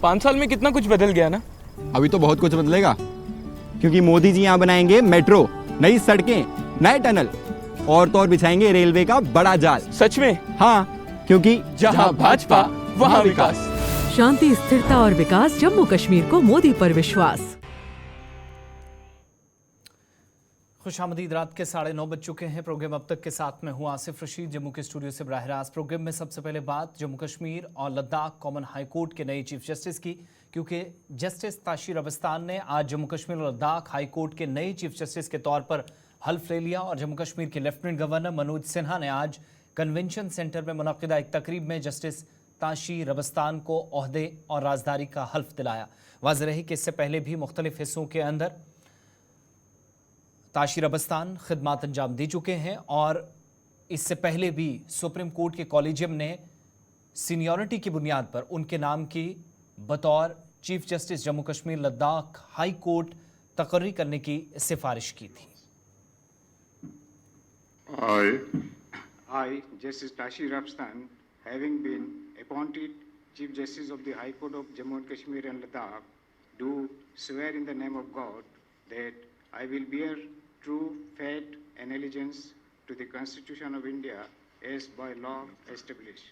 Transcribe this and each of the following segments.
5 साल में कितना कुछ बदल गया ना। अभी तो बहुत कुछ बदलेगा, क्योंकि मोदी जी यहाँ बनाएंगे मेट्रो, नई सड़कें, नए टनल और तो और बिछाएंगे रेलवे का बड़ा जाल। सच में? हाँ, क्योंकि जहाँ भाजपा वहाँ विकास। शांति, स्थिरता और विकास, जम्मू कश्मीर को मोदी पर विश्वास। खुशामदीद। रात के 9:30 बज चुके हैं। प्रोग्राम अब तक के साथ में हूँ आसिफ रशीद, जम्मू के स्टूडियो से बराह रास्त। प्रोग्राम में सबसे पहले बात जम्मू कश्मीर और लद्दाख कॉमन हाई कोर्ट के नए चीफ जस्टिस की, क्योंकि जस्टिस ताशीर अबस्तान ने आज जम्मू कश्मीर और लद्दाख हाई कोर्ट के नए चीफ जस्टिस के तौर पर हल्फ ले लिया। और जम्मू कश्मीर के लेफ्टिनेंट गवर्नर मनोज सिन्हा ने आज कन्वेंशन सेंटर में मुनक्किदा एक तकरीब में जस्टिस ताशीर अबस्तान को ओहदे और राजदारी का हल्फ दिलाया। वाज़ेह रही कि इससे पहले भी मुख्तलिफ हिस्सों के अंदर ताशीर अबस्तान खिदमात अंजाम दे चुके हैं और इससे पहले भी सुप्रीम कोर्ट के कॉलेजियम ने सीनियरिटी की बुनियाद पर उनके नाम की बतौर chief justice Jammu Kashmir Ladakh high court तकर्री करने की सिफारिश की थी। I, Justice Tashir Abstan, having been appointed Chief Justice of the High Court of Jammu and Kashmir and Ladakh, do swear in the name of God that I will bear true faith and allegiance to the Constitution of India as by law established,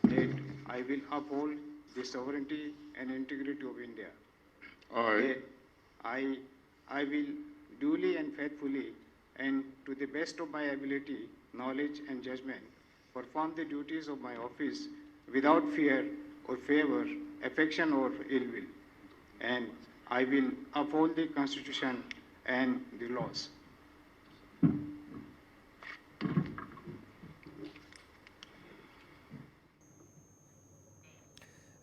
that I will uphold the sovereignty and integrity of India. That I will duly and faithfully and to the best of my ability, knowledge and judgment, perform the duties of my office without fear or favor, affection or ill will. And I will uphold the Constitution and the laws.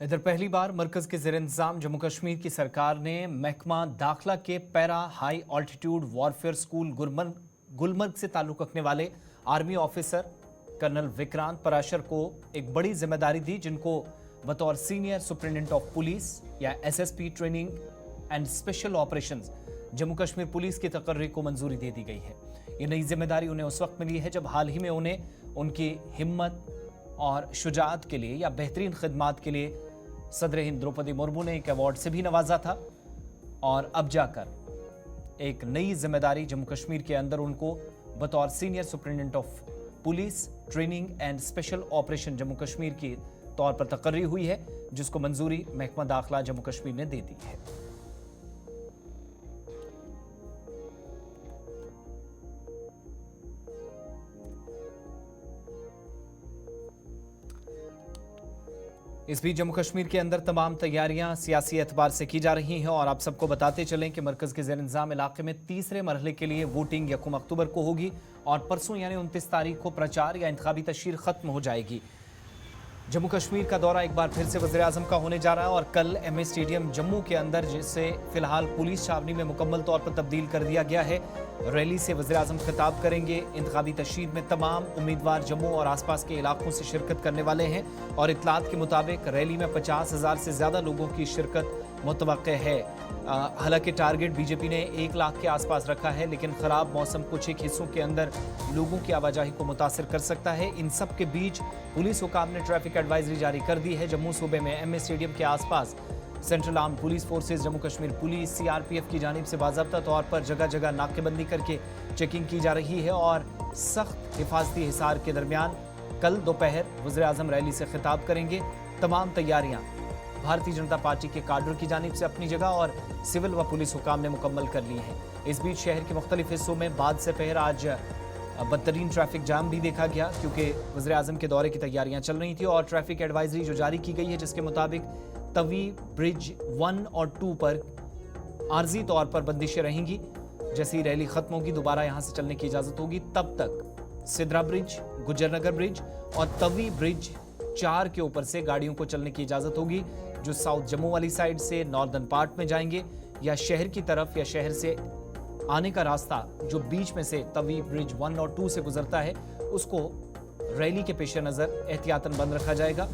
इधर पहली बार मरकज के ज़ेर इंतजाम जम्मू कश्मीर की सरकार ने महकमा दाखिला के पैरा high altitude warfare school Gulmarg से ताल्लुक़ रखने वाले army officer colonel Vikrant Parashar को एक बड़ी जिम्मेदारी दी, जिनको बतौर सीनियर सुपरिटेंडेंट ऑफ पुलिस या SSP training and special operations Jammu Kashmir police की तकर्री को मंजूरी दे दी गई है। ये नई जिम्मेदारी उन्हें उस वक्त मिली है जब हाल ही में उन्हें उनकी हिम्मत और शुजाअत के लिए या बेहतरीन खिदमात के लिए सदर हिंद द्रौपदी मुर्मू ने एक अवार्ड से भी नवाजा था। और अब जाकर एक नई जिम्मेदारी जम्मू कश्मीर के अंदर उनको बतौर senior superintendent of police training and special operation Jammu Kashmir के तौर पर तकर्री हुई है, जिसको मंजूरी महकमा दाखिला जम्मू कश्मीर ने दे दी है। इस बीच जम्मू कश्मीर के अंदर तमाम तैयारियां सियासी एतबार से की जा रही हैं और आप सबको बताते चलें कि मरकज के ज़ेर इंतजाम इलाके में तीसरे मरहले के लिए वोटिंग 1 अक्टूबर को होगी और परसों यानी 29 तारीख को प्रचार या इंतखाबी तशहीर खत्म हो जाएगी। जम्मू कश्मीर का दौरा एक बार फिर से वज़ीर आज़म का होने जा रहा है और कल एमए स्टेडियम जम्मू के अंदर, जिसे फिलहाल पुलिस छावनी में मुकम्मल तौर पर तब्दील कर दिया गया है, रैली से वज़ीर आज़म खिताब करेंगे। इंतखाबी तशहीर में तमाम उम्मीदवार जम्मू और आसपास के इलाकों से शिरकत करने वाले हैं और इत्तलात के मुताबिक रैली में 50,000 से ज़्यादा लोगों की शिरकत मुतवक्के है। हालांकि टारगेट बीजेपी ने 1 लाख के आसपास रखा है, लेकिन ख़राब मौसम कुछ एक हिस्सों के अंदर लोगों की आवाजाही को मुतासिर कर सकता है। इन सब के बीच पुलिस हुकाम ने ट्रैफिक एडवाइजरी जारी कर दी है। जम्मू सूबे में एमए स्टेडियम के आसपास central arm police forces, Jammu Kashmir police, CRPF की जानिब से बाज़ाब्ता तौर पर जगह जगह नाकेबंदी करके चेकिंग की जा रही है और सख्त हिफाजती हिसार के दरमियान कल दोपहर वज़ीर आज़म रैली से खिताब करेंगे। तमाम तैयारियां भारतीय जनता पार्टी के काडर की जानिब से अपनी जगह और सिविल व पुलिस हुकाम ने मुकम्मल कर ली है। इस बीच शहर के मुख्तलिफ हिस्सों में बाद से पहर आज बदतरीन ट्रैफिक जाम भी देखा गया, क्योंकि वज़ीर आज़म के दौरे की तैयारियां चल रही थी और ट्रैफिक एडवाइजरी जो जारी की गई है, जिसके मुताबिक तवी ब्रिज 1 और 2 पर आर्जी तौर पर बंदिशें रहेंगी। जैसे ही रैली खत्म होगी दोबारा यहां से चलने की इजाज़त होगी। तब तक सिद्रा ब्रिज, गुजरनगर ब्रिज और तवी ब्रिज 4 के ऊपर से गाड़ियों को चलने की इजाज़त होगी, जो साउथ जम्मू वाली साइड से नॉर्दर्न पार्ट में जाएंगे या शहर की तरफ या शहर से आने का रास्ता जो बीच में से तवी ब्रिज 1 और 2 से गुजरता है, उसको रैली के पेश नज़र एहतियातन बंद रखा जाएगा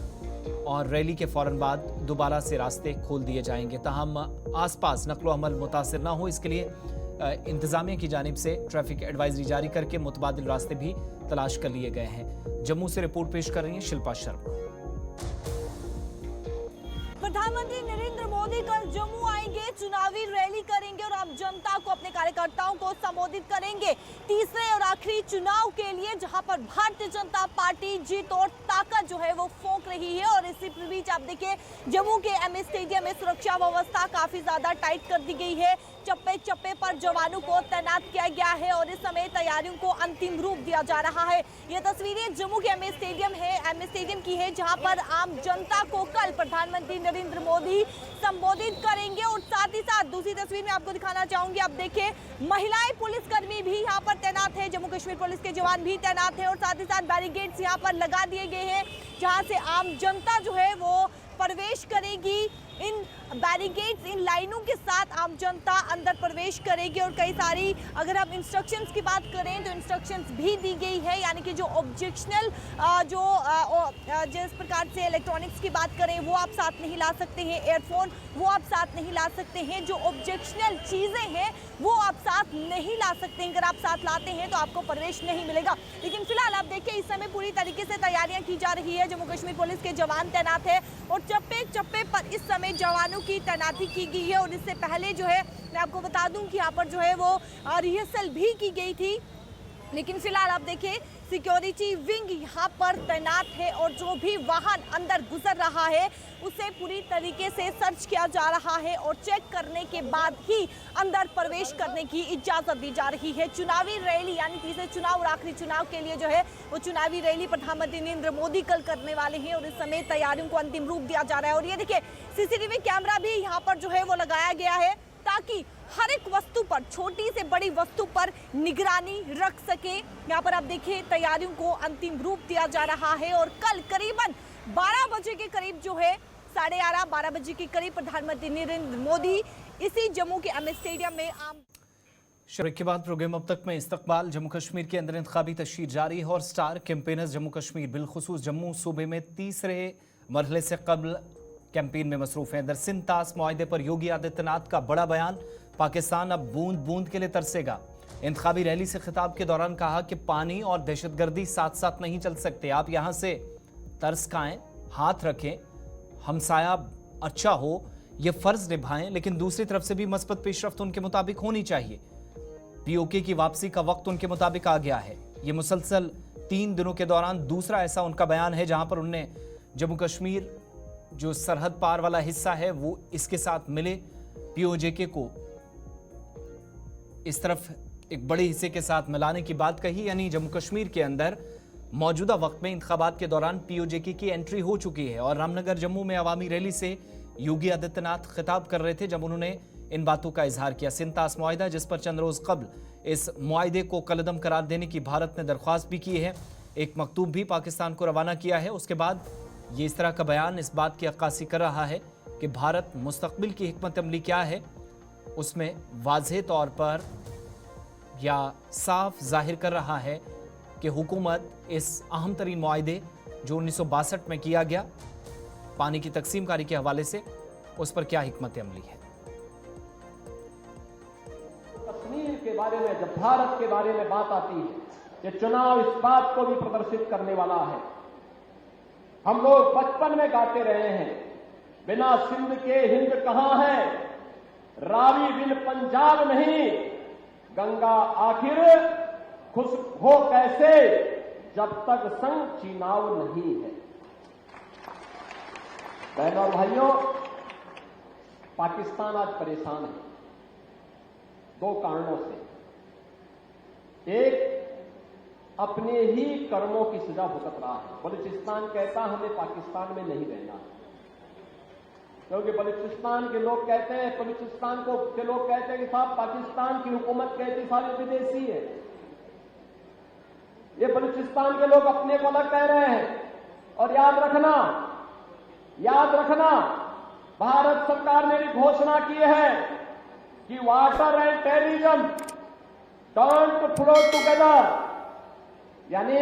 और रैली के फौरन बाद दोबारा से रास्ते खोल दिए जाएंगे। ताहम आसपास नकलो अमल मुतासिर ना हो, इसके लिए इंतजामिया की जानिब से ट्रैफिक एडवाइजरी जारी करके मुतबादिल रास्ते भी तलाश कर लिए गए हैं। जम्मू से रिपोर्ट पेश कर रही हैं शिल्पा शर्मा। प्रधानमंत्री नरेंद्र मोदी कल जम्मू आएंगे, चुनावी रैली करेंगे और आम जनता को, अपने कार्यकर्ताओं को संबोधित करेंगे। तीसरे और आखिरी चुनाव के लिए जहां पर भारतीय जनता पार्टी जीत और ताकत जो है वो फूंक रही है। और इसी बीच आप देखिए जम्मू के एमए स्टेडियम में सुरक्षा व्यवस्था काफी ज्यादा टाइट कर दी गई है। चप्पे चप्पे पर जवानों को तैनात किया गया है और इस समय तैयारियों को अंतिम रूप दिया जा रहा है। ये तस्वीरें जम्मू के एमए स्टेडियम की है, जहां पर आम जनता को कल प्रधानमंत्री नरेंद्र मोदी संबोधित करेंगे। और साथ ही साथ दूसरी तस्वीर में आपको दिखाना चाहूंगी, आप देखिए महिलाएं पुलिसकर्मी भी यहाँ पर तैनात है, जम्मू कश्मीर पुलिस के जवान भी तैनात है और साथ ही साथ बैरिकेड्स यहाँ पर लगा दिए गए हैं, जहाँ से आम जनता जो है वो प्रवेश करेगी। इन बैरिकेड्स, इन लाइनों के साथ आम जनता अंदर प्रवेश करेगी। और कई सारी, अगर हम इंस्ट्रक्शंस की बात करें तो इंस्ट्रक्शंस भी दी गई है, यानी कि जो ऑब्जेक्शनल जिस प्रकार से इलेक्ट्रॉनिक्स की बात करें वो आप साथ नहीं ला सकते हैं, एयरफोन वो आप साथ नहीं ला सकते हैं, जो ऑब्जेक्शनल चीज़ें हैं वो आप साथ नहीं ला सकते हैं। अगर आप साथ लाते हैं तो आपको प्रवेश नहीं मिलेगा। लेकिन फिलहाल आप देखिए इस समय पूरी तरीके से तैयारियां की जा रही है, जम्मू कश्मीर पुलिस के जवान तैनात है और चप्पे चप्पे पर इस समय जवानों की तैनाती की गई है। और इससे पहले जो है मैं आपको बता दूं कि यहाँ पर जो है वो रिहर्सल भी की गई थी। लेकिन फिलहाल आप देखिए सिक्योरिटी विंग यहाँ पर तैनात है और जो भी वाहन अंदर गुजर रहा है उसे पूरी तरीके से सर्च किया जा रहा है और चेक करने के बाद ही अंदर प्रवेश करने की इजाजत दी जा रही है। चुनावी रैली यानी तीसरे चुनाव और आखिरी चुनाव के लिए जो है वो चुनावी रैली प्रधानमंत्री नरेंद्र मोदी कल करने वाले हैं और इस समय तैयारियों को अंतिम रूप दिया जा रहा है। और ये देखिए सीसीटीवी कैमरा भी यहाँ पर जो है वो लगाया गया है ताकि हर एक वस्तु पर, छोटी से बड़ी वस्तु पर निगरानी रख सके। यहाँ पर आप देखिए तैयारियों को अंतिम रूप दिया जा रहा है और कल करीबन 12 बजे के करीब जो है 11:30-12 बजे के करीब प्रधानमंत्री नरेंद्र मोदी इसी जम्मू के एमए स्टेडियम में ब्रेक के बाद प्रोग्राम अब तक में इस्तकबाल जम्मू कश्मीर के अंदर इंतखाबी तशरीह जारी है और स्टार कैंपेनर्स जम्मू कश्मीर बिलखुसूस जम्मू सूबे में तीसरे मरहले से कबल कैंपेन में मसरूफ हैं। दरसिंध तास मुआहदे पर योगी आदित्यनाथ का बड़ा बयान, पाकिस्तान अब बूंद बूंद के लिए तरसेगा। इंतखाबी रैली से खिताब के दौरान कहा कि पानी और दहशतगर्दी साथ साथ नहीं चल सकते। आप यहाँ से तरस खाएं, हाथ रखें, हमसाया अच्छा हो ये फर्ज निभाएं, लेकिन दूसरी तरफ से भी मस्बत पेशरफ्त उनके मुताबिक होनी चाहिए। पीओके की वापसी का वक्त उनके मुताबिक आ गया है। ये मुसलसल 3 दिनों के दौरान दूसरा ऐसा उनका बयान है जहां पर उनने जम्मू कश्मीर जो सरहद पार वाला हिस्सा है वो इसके साथ मिले पीओजेके को इस तरफ एक बड़े हिस्से के साथ मिलाने की बात कही। यानी जम्मू कश्मीर के अंदर मौजूदा वक्त में इंतखाबात के दौरान पीओजेके की एंट्री हो चुकी है। और रामनगर जम्मू में अवामी रैली से योगी आदित्यनाथ खिताब कर रहे थे जब उन्होंने इन बातों का इजहार किया। सिंतास मुआहिदा जिस पर चंद रोज कबल इस मुआहिदे को कलअदम करार देने की भारत ने दरख्वास्त भी की है, एक मकतूब भी पाकिस्तान को रवाना किया है। उसके बाद ये इस तरह का बयान इस बात की अक्कासी कर रहा है कि भारत मुस्तकबिल की हिकमत अमली क्या है उसमें वाज़ेह तौर पर या साफ जाहिर कर रहा है कि हुकूमत इस अहम तरीन मुआहिदे जो 1962 में किया गया पानी की तकसीमकारी के हवाले से, उस पर क्या हिकमत अमली है। कश्मीर के बारे में जब भारत के बारे में बात आती है, ये चुनाव इस बात को भी प्रदर्शित करने वाला है। हम लोग बचपन में गाते रहे हैं, बिना सिंध के हिंद कहां है, रावी बिन पंजाब नहीं, गंगा आखिर खुश हो कैसे जब तक संग चीनाव नहीं है। बहनों और भाइयों, पाकिस्तान आज परेशान है 2 कारणों से। एक, अपने ही कर्मों की सजा भुगत रहा है। बलूचिस्तान कहता हमें पाकिस्तान में नहीं रहना, क्योंकि बलूचिस्तान के लोग कहते हैं, बलूचिस्तान के लोग कहते हैं कि साहब पाकिस्तान की हुकूमत कहती सारी विदेशी है। ये बलूचिस्तान के लोग अपने को अलग कह रहे हैं। और याद रखना भारत सरकार ने भी घोषणा की है कि water and terrorism don't flow together, यानी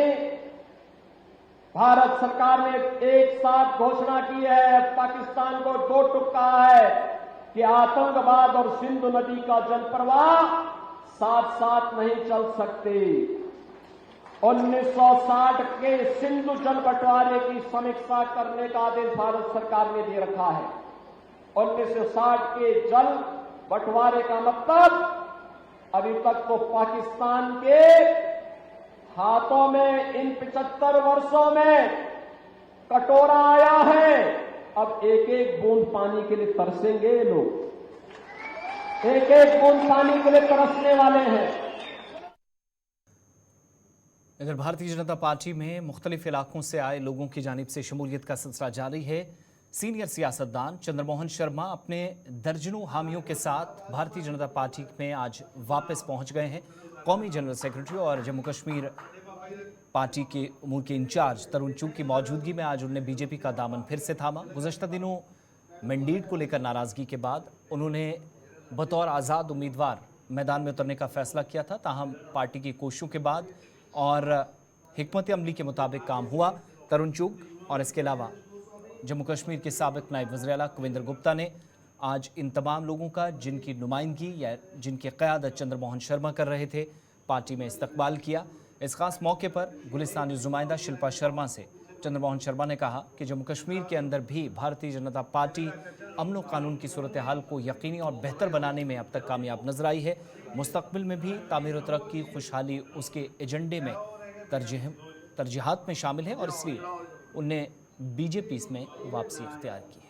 भारत सरकार ने एक साथ घोषणा की है, पाकिस्तान को 2 टुक कहा है कि आतंकवाद और सिंधु नदी का जल प्रवाह साथ साथ नहीं चल सकते। 1960 के सिंधु जल बंटवारे की समीक्षा करने का आदेश भारत सरकार ने दे रखा है। 1960 के जल बंटवारे का मतलब अभी तक तो पाकिस्तान के हाथों में इन 75 वर्षों में कटोरा आया है। अब एक एक बूंद पानी के लिए तरसेंगे लोग, एक एक बूंद पानी के लिए तरसने वाले हैं। इधर भारतीय जनता पार्टी में मुख्तलिफ इलाकों से आए लोगों की जानिब से शमूलियत का सिलसिला जारी है। सीनियर सियासतदान चंद्रमोहन शर्मा अपने दर्जनों हामियों के साथ भारतीय जनता पार्टी में आज वापस पहुंच गए हैं। कौमी जनरल सेक्रेटरी और जम्मू कश्मीर पार्टी के उमूर के इंचार्ज तरुण चुग की मौजूदगी में आज उन्होंने बीजेपी का दामन फिर से थामा। गुज़श्ता दिनों मैंडेट को लेकर नाराज़गी के बाद उन्होंने बतौर आज़ाद उम्मीदवार मैदान में उतरने का फैसला किया था। ताहम पार्टी की कोशिशों के बाद और हिकमत अमली के मुताबिक काम हुआ। तरुण चुग और इसके अलावा जम्मू कश्मीर के साबिक नायब वज़ीर आला कुविंदर गुप्ता ने आज इन तमाम लोगों का जिनकी नुमाइंदगी या जिनकी क़यादत चंद्रमोहन शर्मा कर रहे थे पार्टी में इस्तकबाल किया। इस खास मौके पर गुलिस्तानी नुमाइंदा शिल्पा शर्मा से चंद्रमोहन शर्मा ने कहा कि जम्मू कश्मीर के अंदर भी भारतीय जनता पार्टी अमन व कानून की सूरत हाल को यकीनी और बेहतर बनाने में अब तक कामयाब नजर आई है। मुस्तकबिल में भी तामीर व तरक्की खुशहाली उसके एजेंडे में तरजीहात में शामिल है और इसलिए उनने बीजेपी में वापसी इख्तियार की है।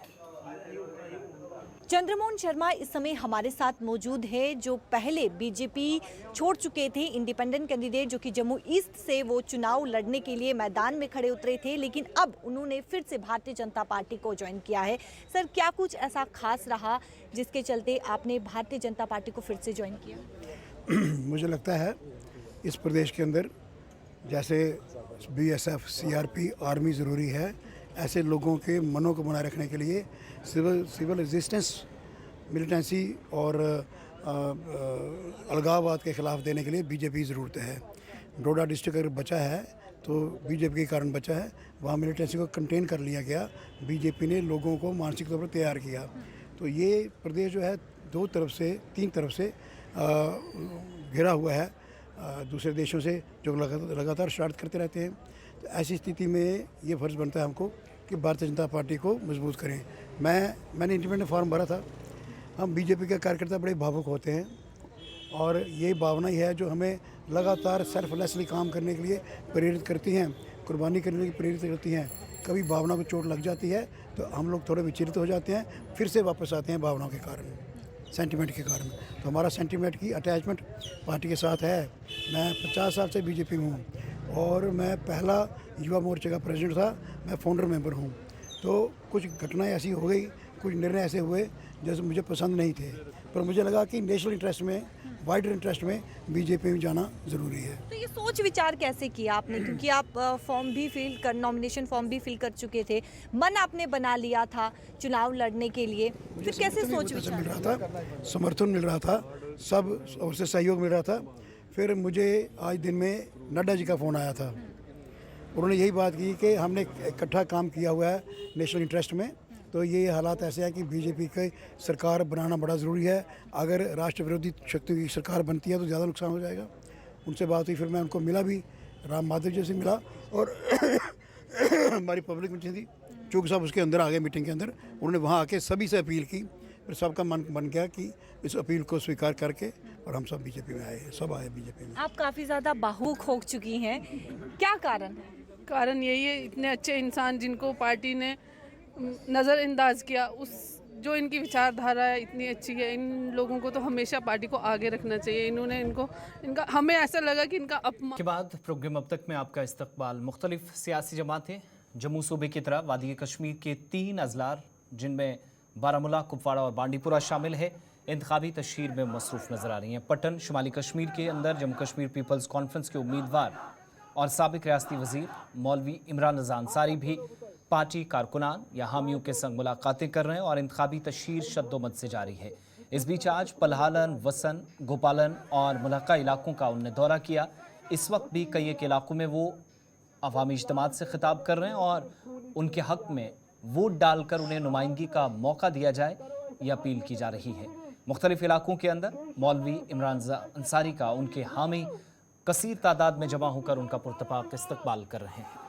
चंद्रमोहन शर्मा इस समय हमारे साथ मौजूद है, जो पहले बीजेपी छोड़ चुके थे। इंडिपेंडेंट कैंडिडेट जो कि जम्मू ईस्ट से वो चुनाव लड़ने के लिए मैदान में खड़े उतरे थे, लेकिन अब उन्होंने फिर से भारतीय जनता पार्टी को ज्वाइन किया है। सर, क्या कुछ ऐसा खास रहा जिसके चलते आपने भारतीय जनता पार्टी को फिर से ज्वाइन किया? मुझे लगता है इस प्रदेश के अंदर जैसे BSF, CRP, आर्मी ज़रूरी है, ऐसे लोगों के मनों को बनाए रखने के लिए सिविल रेजिस्टेंस, मिलिटेंसी और अलगाववाद के ख़िलाफ़ देने के लिए बीजेपी ज़रूरत है। डोडा डिस्ट्रिक्ट अगर बचा है तो बीजेपी के कारण बचा है। वहाँ मिलिटेंसी को कंटेन कर लिया गया, बीजेपी ने लोगों को मानसिक तौर पर तैयार किया। तो ये प्रदेश जो है तीन तरफ से घिरा हुआ है दूसरे देशों से जो लगातार शरारत करते रहते हैं। तो ऐसी स्थिति में ये फ़र्ज़ बनता है हमको कि भारतीय जनता पार्टी को मजबूत करें। मैंने इंडिपेंडेंट फॉर्म भरा था। हम बीजेपी के कार्यकर्ता बड़े भावुक होते हैं और ये भावना ही है जो हमें लगातार सेल्फलेसली काम करने के लिए प्रेरित करती हैं, कुर्बानी करने के लिए प्रेरित करती हैं। कभी भावना को चोट लग जाती है तो हम लोग थोड़े विचलित हो जाते हैं, फिर से वापस आते हैं भावनाओं के कारण, सेंटिमेंट के कारण। तो हमारा सेंटिमेंट की अटैचमेंट पार्टी के साथ है। मैं 50 साल से बीजेपी में हूँ और मैं पहला युवा मोर्चे का प्रेसिडेंट था, मैं फाउंडर मेंबर हूँ। तो कुछ घटनाएं ऐसी हो गई, कुछ निर्णय ऐसे हुए जैसे मुझे पसंद नहीं थे, पर मुझे लगा कि नेशनल इंटरेस्ट में, वाइडर इंटरेस्ट में बीजेपी में जाना ज़रूरी है। तो ये सोच विचार कैसे किया आपने, क्योंकि आप नॉमिनेशन फॉर्म भी फिल कर चुके थे, मन आपने बना लिया था चुनाव लड़ने के लिए, फिर कैसे सोच विचार मिल रहा था, समर्थन मिल रहा था, सब और से सहयोग मिल रहा था। फिर मुझे आज दिन में नड्डा जी का फ़ोन आया था, उन्होंने यही बात की कि हमने इकट्ठा काम किया हुआ है नेशनल इंटरेस्ट में, तो ये हालात ऐसे हैं कि बीजेपी की सरकार बनाना बड़ा ज़रूरी है। अगर राष्ट्र विरोधी शक्तियों की सरकार बनती है तो ज़्यादा नुकसान हो जाएगा। उनसे बात हुई, फिर मैं उनको मिला भी, राम माधव जी से मिला और हमारी पब्लिक मीटिंग थी, चूँकि साहब उसके अंदर आ गए मीटिंग के अंदर, उन्होंने वहाँ आके सभी से अपील की, फिर सबका मन बन गया कि इस अपील को स्वीकार करके और हम सब बीजेपी में आए, सब आए बीजेपी में। आप काफ़ी ज़्यादा भावुक हो चुकी हैं, क्या कारण है? कारण यही है, इतने अच्छे इंसान जिनको पार्टी ने नज़रअंदाज किया, उस जो इनकी विचारधारा है इतनी अच्छी है, इन लोगों को तो हमेशा पार्टी को आगे रखना चाहिए। इन्होंने इनका हमें ऐसा लगा कि इनका अपमान के बाद प्रोग्राम अब तक में आपका इस्तकबाल। मुख्तलिफ सियासी जमातें जम्मू सूबे की तरह वादी कश्मीर के 3 अजलार जिनमें बारामूला, कुपवाड़ा और बांडीपुरा शामिल है, इंतखाबी तशहीर में मसरूफ़ नज़र आ रही हैं। पटन शुमाली कश्मीर के अंदर जम्मू कश्मीर पीपल्स कॉन्फ्रेंस के उम्मीदवार और साबिक रियासती वज़ीर मौलवी इमरान रज़ा अंसारी भी पार्टी कारकुनान या हामियों के संग मुलाकातें कर रहे हैं और इंतखाबी तशहीर शद्दोमद से जारी है। इस बीच आज पलहालन, वसन, गोपालन और मुलक्का इलाकों का उन्होंने दौरा किया। इस वक्त भी कई एक इलाकों में वो अवामी इज्तिमात से खिताब कर रहे हैं और उनके हक़ में वोट डालकर उन्हें नुमाइंदगी का मौका दिया जाए, ये अपील की जा रही है। मुख्तलिफ इलाकों के अंदर मौलवी इमरान अंसारी का उनके हामी कसीर तादाद में जमा होकर उनका पुरतपाक इस्तकबाल कर रहे हैं।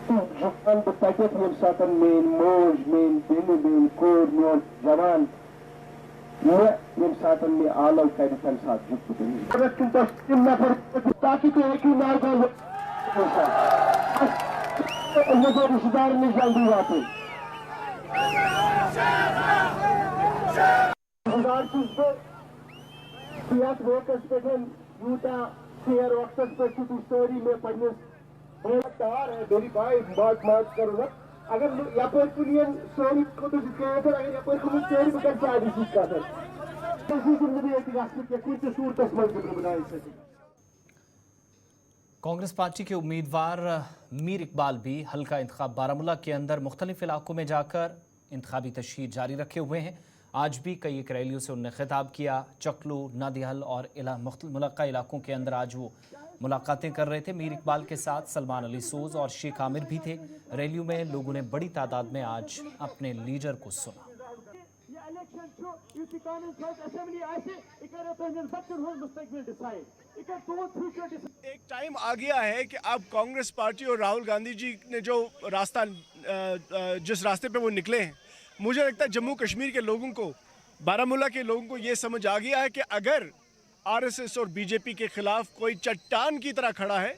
जुकान तक ये साथ मेन मोज मेन बिन मेन कोड मोज जवान ये साथ में आलम का तम साथ जुक अगर तुम तो नफर ताकि तो एक ही नार का मुझे रिश्तेदार नहीं जल्दी आते रिश्तेदार चीज पे सियासत वोकस पे यूटा शेयर वक्तस पे स्टोरी में पढ़ने तैयार है मेरी भाई बात करो ना अगर यपर कुनियन सोनी को तो अगर यपर कुनियन चोरी को कर चाहे इसी का सर इसी जिंदगी एक राष्ट्र के कुछ सूरत मल के बनाए सके। कांग्रेस पार्टी के उम्मीदवार मीर इकबाल भी हल्का इंतखाब बारामूला के अंदर मुख्तलिफ इलाकों में जाकर इंतखाबी तशहीर जारी रखे हुए हैं। आज भी कई एक रैलियों से उन्होंने खिताब किया। चकलू, नादिहल और मुतल्लिक़ा इलाकों के अंदर आज वो मुलाकातें कर रहे थे। मीर इकबाल के साथ सलमान अली सोज और शेख आमिर भी थे। रैलियों में लोगों ने बड़ी तादाद में आज अपने लीडर को सुना। एक टाइम आ गया है कि अब कांग्रेस पार्टी और राहुल गांधी जी ने जो रास्ता जिस रास्ते पे वो निकले हैं, मुझे लगता है जम्मू कश्मीर के लोगों को, बारामूला के लोगों को ये समझ आ गया है कि अगर आरएसएस और बीजेपी के खिलाफ कोई चट्टान की तरह खड़ा है,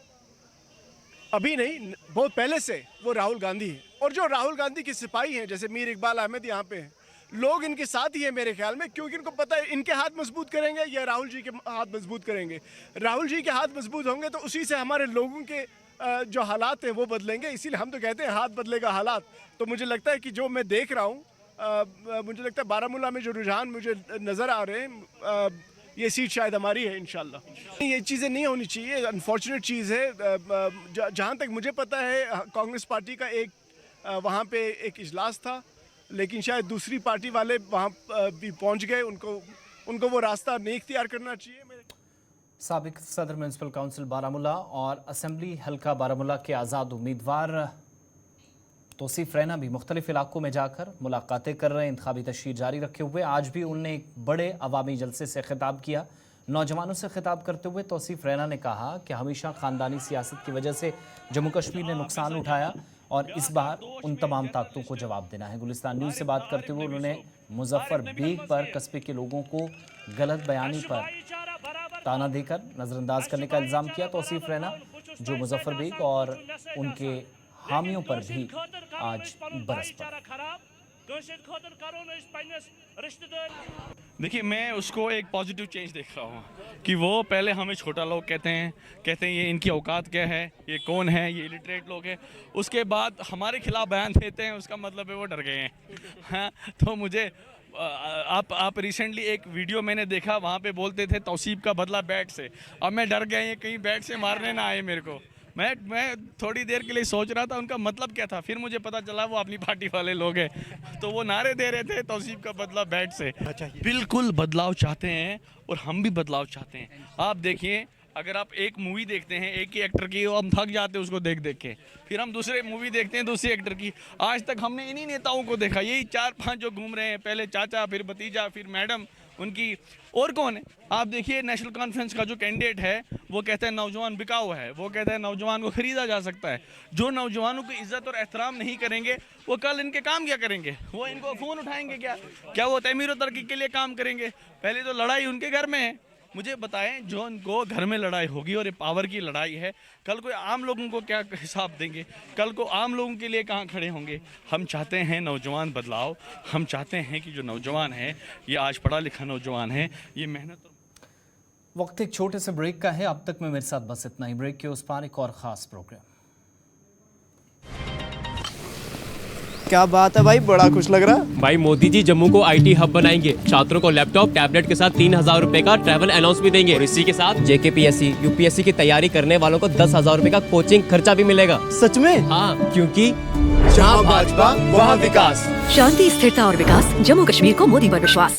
अभी नहीं बहुत पहले से, वो राहुल गांधी है। और जो राहुल गांधी के सिपाही हैं जैसे मीर इकबाल अहमद यहाँ पे हैं, लोग इनके साथ ही हैं मेरे ख्याल में, क्योंकि इनको पता है इनके हाथ मजबूत करेंगे या राहुल जी के हाथ मजबूत करेंगे। राहुल जी के हाथ मजबूत होंगे तो उसी से हमारे लोगों के जो हालात हैं वो बदलेंगे। इसीलिए हम तो कहते हैं हाथ बदलेगा हालात। तो मुझे लगता है कि जो मैं देख रहा हूँ, मुझे लगता है बारामूला में जो रुझान मुझे नज़र आ रहे हैं, ये सीट शायद हमारी है इंशाल्लाह। ये चीज़ें नहीं होनी चाहिए, अनफॉर्चुनेट चीज़ है। जहाँ तक मुझे पता है कांग्रेस पार्टी का एक वहाँ पे एक इजलास था, लेकिन शायद दूसरी पार्टी वाले वहाँ भी पहुँच गए। उनको वो रास्ता नहीं इख्तियार करना चाहिए। साबिक सदर म्यूनसिपल काउंसिल बारामूला और असम्बली हल्का बारामूला के आज़ाद उम्मीदवार तौसीफ रैना भी मुख्तलिफ इलाकों में जाकर मुलाकातें कर रहे हैं, इंतखाबी तशहीर जारी रखे हुए। आज भी उन्होंने एक बड़े अवामी जलसे से खिताब किया। नौजवानों से खिताब करते हुए तौसीफ रैना ने कहा कि हमेशा ख़ानदानी सियासत की वजह से जम्मू कश्मीर ने नुकसान उठाया और इस बार उन तमाम ताकतों को जवाब देना है। गुलिस्तान न्यूज़ से बात करते हुए उन्होंने मुजफ्फर बेग पर कस्बे के लोगों को गलत बयानी पर ताना देकर नज़रअंदाज करने का इल्ज़ाम किया। तौसीफ रैना जो मुजफ्फर बेग और उनके हामियों पर भी आज बरस पड़ा। देखिए, मैं उसको एक पॉजिटिव चेंज देख रहा हूँ कि वो पहले हमें छोटा लोग कहते हैं ये इनकी औकात क्या है, ये कौन है, ये इलिटरेट लोग हैं। उसके बाद हमारे खिलाफ बयान देते हैं, उसका मतलब है वो डर गए हैं। हाँ, तो मुझे आप रिसेंटली एक वीडियो मैंने देखा, वहाँ पे बोलते थे तौसीफ का बदला बैट से। अब मैं डर गया, कहीं बैट से मारने ना आए मेरे को। मैं थोड़ी देर के लिए सोच रहा था उनका मतलब क्या था, फिर मुझे पता चला वो अपनी पार्टी वाले लोग हैं। तो वो नारे दे रहे थे तौसीफ का बदला बैट से। बिल्कुल बदलाव चाहते हैं और हम भी बदलाव चाहते हैं। आप देखिए, अगर आप एक मूवी देखते हैं एक ही एक्टर की, हम थक जाते हैं उसको देख देख के, फिर हम दूसरे मूवी देखते हैं दूसरे एक्टर की। आज तक हमने इन्हीं नेताओं को देखा, यही 4-5 जो घूम रहे हैं, पहले चाचा, फिर भतीजा, फिर मैडम उनकी, और कौन है। आप देखिए नेशनल कॉन्फ्रेंस का जो कैंडिडेट है वो कहता है नौजवान बिका हुआ है, वो कहता है नौजवान को खरीदा जा सकता है। जो नौजवानों की इज्जत और एहतराम नहीं करेंगे वो कल इनके काम क्या करेंगे, वो इनको फ़ोन उठाएंगे क्या वो तमीर और तरक्की के लिए काम करेंगे। पहले तो लड़ाई उनके घर में है। मुझे बताएं, जो उनको घर में लड़ाई होगी और ये पावर की लड़ाई है, कल कोई आम लोगों को क्या हिसाब देंगे, कल को आम लोगों के लिए कहाँ खड़े होंगे। हम चाहते हैं नौजवान बदलाव, हम चाहते हैं कि जो नौजवान है, ये आज पढ़ा लिखा नौजवान है, ये मेहनत। वक्त एक छोटे से ब्रेक का है। अब तक में मेरे साथ बस इतना ही। ब्रेक के उस पार एक और ख़ास प्रोग्राम। क्या बात है भाई, बड़ा खुश लग रहा है। भाई मोदी जी जम्मू को IT हब बनाएंगे, छात्रों को लैपटॉप टैबलेट के साथ 3000 रुपए का ट्रैवल अलाउंस भी देंगे और इसी के साथ JKPSC UPSC की तैयारी करने वालों को 10,000 रुपए का कोचिंग खर्चा भी मिलेगा। सच में? हाँ, क्योंकि जहाँ भाजपा वहाँ विकास। शांति, स्थिरता और विकास, जम्मू कश्मीर को मोदी पर विश्वास।